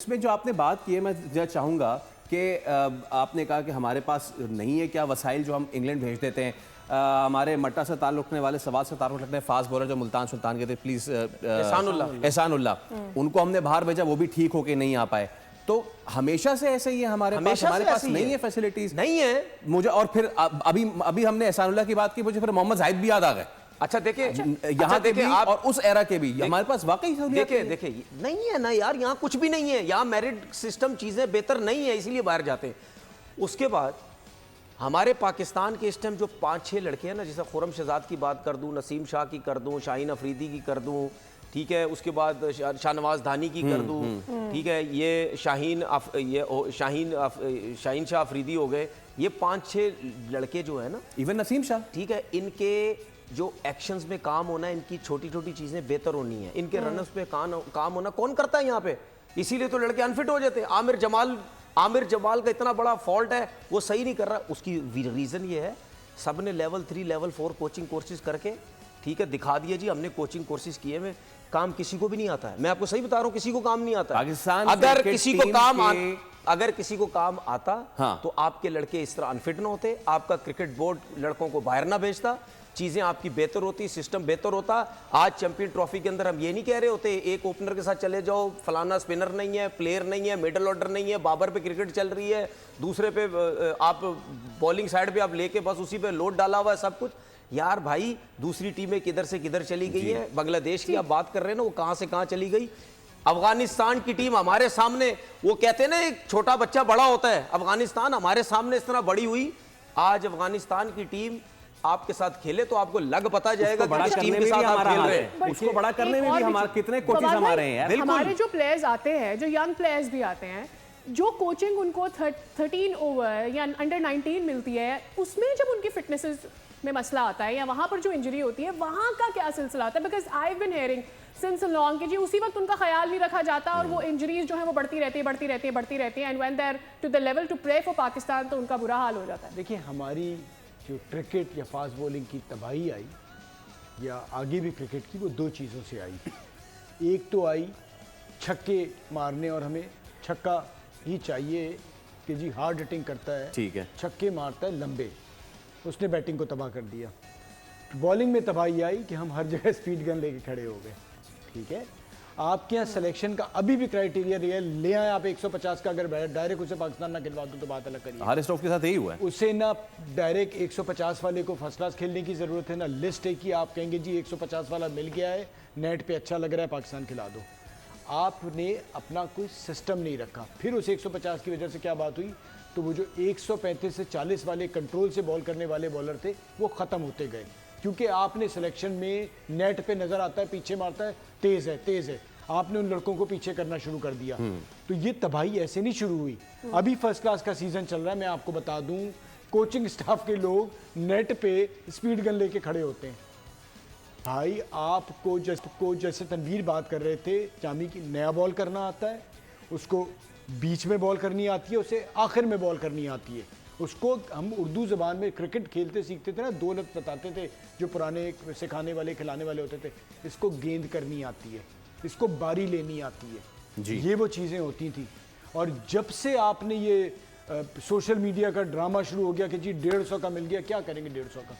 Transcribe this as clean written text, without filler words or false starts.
इसमें जो आपने बात की है, मैं चाहूँगा कि आपने कहा कि हमारे पास नहीं है क्या वसाइल जो हम इंग्लैंड भेज देते हैं। हमारे मट्टा से ताल्लुक़ रखने वाले, सवाल से ताल्लुक़ रखने फास्ट बॉलर जो मुल्तान सुल्तान के थे, प्लीज़ एहसानुल्लाह, उनको हमने बाहर भेजा, वो भी ठीक होके नहीं आ पाए। तो हमेशा से ऐसे ही है हमारे पास नहीं है फैसिलिटीज़, नहीं है मुझे। और फिर अभी हमने एहसानुल्लाह की बात की, मुझे फिर मोहम्मद जाहिद भी याद आ गए। अच्छा देखिए, यहाँ के भी और उस एरा के भी हमारे पास वाकई देखिए नहीं है ना यार, यहाँ कुछ भी नहीं है। यहाँ मेरिट सिस्टम चीजें बेहतर नहीं है, इसीलिए बाहर जाते हैं। उसके बाद हमारे पाकिस्तान के इस टाइम जो 5-6 लड़के हैं ना, जैसे खुरम शहजाद की बात कर दूं, नसीम शाह की कर दूं, शाहीन अफरीदी की कर दूं, ठीक है, उसके बाद शाहनवाज धानी की कर दूं, ठीक है, ये शाहीन शाह अफरीदी हो गए। ये 5-6 लड़के जो है ना, इवन नसीम शाह, ठीक है, इनके जो एक्शंस में काम होना है, इनकी छोटी छोटी चीजें बेहतर होनी है, इनके रनर्स पे काम होना कौन करता है यहाँ पे? इसीलिए तो लड़के अनफिट हो जाते हैं। आमिर जमाल का इतना बड़ा फॉल्ट है, वो सही नहीं कर रहा। उसकी रीजन ये है, सब ने लेवल 3 लेवल 4 कोचिंग कोर्सेज करके, ठीक है, दिखा दिया जी हमने कोचिंग कोर्सेज किए में, काम किसी को भी नहीं आता है। मैं आपको सही बता रहा हूँ, किसी को काम नहीं आता। अगर किसी को काम आता, हाँ, तो आपके लड़के इस तरह अनफिट ना होते, आपका क्रिकेट बोर्ड लड़कों को बाहर ना भेजता, चीजें आपकी बेहतर होती, सिस्टम बेहतर होता। आज चैंपियन ट्रॉफी के अंदर हम ये नहीं कह रहे होते एक ओपनर के साथ चले जाओ, फलाना स्पिनर नहीं है, प्लेयर नहीं है, मिडल ऑर्डर नहीं है, बाबर पे क्रिकेट चल रही है, दूसरे पे आप बॉलिंग साइड पे आप लेके बस उसी पे लोड डाला हुआ है सब कुछ। यार भाई, दूसरी टीमें किधर से किधर चली गई है। बांग्लादेश की आप बात कर रहे हैं ना, वो कहां से कहां चली गई। अफगानिस्तान की टीम हमारे सामने, वो कहते हैं ना एक छोटा बच्चा बड़ा होता है, अफगानिस्तान हमारे सामने इस तरह बड़ी हुई। आज अफगानिस्तान की टीम आपके साथ खेले तो आपको लग पता जाएगा कि किस टीम के साथ आप खेल रहे हैं। उसको बड़ा करने में भी हमारे कितने कोचेस हमारे हैं। हमारे जो प्लेयर्स आते हैं, जो यंग प्लेयर्स भी आते हैं, जो कोचिंग उनको 13 ओवर या अंडर 19 मिलती है, उसमें जब उनकी फिटनेस में मसला आता है या वहां पर जो इंजरी होती है, वहां का क्या सिलसिला आता है? Because I have been hearing since long कि जी उसी वक्त उनका ख्याल नहीं रखा जाता और वो इंजरीज जो है वो बढ़ती रहती है and when they are to the level to play for Pakistan, तो उनका बुरा हाल हो जाता है। देखिए, हमारी जो क्रिकेट या फास्ट बॉलिंग की तबाही आई या आगे भी क्रिकेट की, वो 2 चीज़ों से आई। एक तो आई छक्के मारने, और हमें छक्का ही चाहिए कि जी हार्ड हिटिंग करता है, ठीक है, छक्के मारता है लंबे, उसने बैटिंग को तबाह कर दिया। बॉलिंग में तबाही आई कि हम हर जगह स्पीड गन लेके खड़े हो गए। ठीक है, आपके यहाँ सिलेक्शन का अभी भी क्राइटेरिया रियल ले आए आप 150 का, अगर डायरेक्ट उसे पाकिस्तान ना खिलवा दो तो बात अलग करिए। हारिस रऊफ के साथ यही हुआ है, उसे ना डायरेक्ट 150 वाले को फर्स्ट क्लास खेलने की ज़रूरत है, ना लिस्ट है कि आप कहेंगे जी 150 वाला मिल गया है, नेट पे अच्छा लग रहा है, पाकिस्तान खिला दो। आपने अपना कोई सिस्टम नहीं रखा। फिर उस 150 की वजह से क्या बात हुई, तो वो जो 135 से 40 वाले कंट्रोल से बॉल करने वाले बॉलर थे, वो ख़त्म होते गए, क्योंकि आपने सिलेक्शन में नेट पे नज़र आता है, पीछे मारता है, तेज़ है, आपने उन लड़कों को पीछे करना शुरू कर दिया। तो ये तबाही ऐसे नहीं शुरू हुई। अभी फर्स्ट क्लास का सीजन चल रहा है, मैं आपको बता दूं, कोचिंग स्टाफ के लोग नेट पे स्पीड गन लेके खड़े होते हैं। भाई, आपको जैसे तनवीर बात कर रहे थे, जामी की नया बॉल करना आता है, उसको बीच में बॉल करनी आती है, उसे आखिर में बॉल करनी आती है। उसको हम उर्दू ज़बान में क्रिकेट खेलते सीखते थे ना, 2 लफ्ज़ बताते थे जो पुराने सिखाने वाले खिलाने वाले होते थे। इसको गेंद करनी आती है, इसको बारी लेनी आती है जी। ये वो चीज़ें होती थी। और जब से आपने ये सोशल मीडिया का ड्रामा शुरू हो गया कि जी 150 का मिल गया, क्या करेंगे 150 का?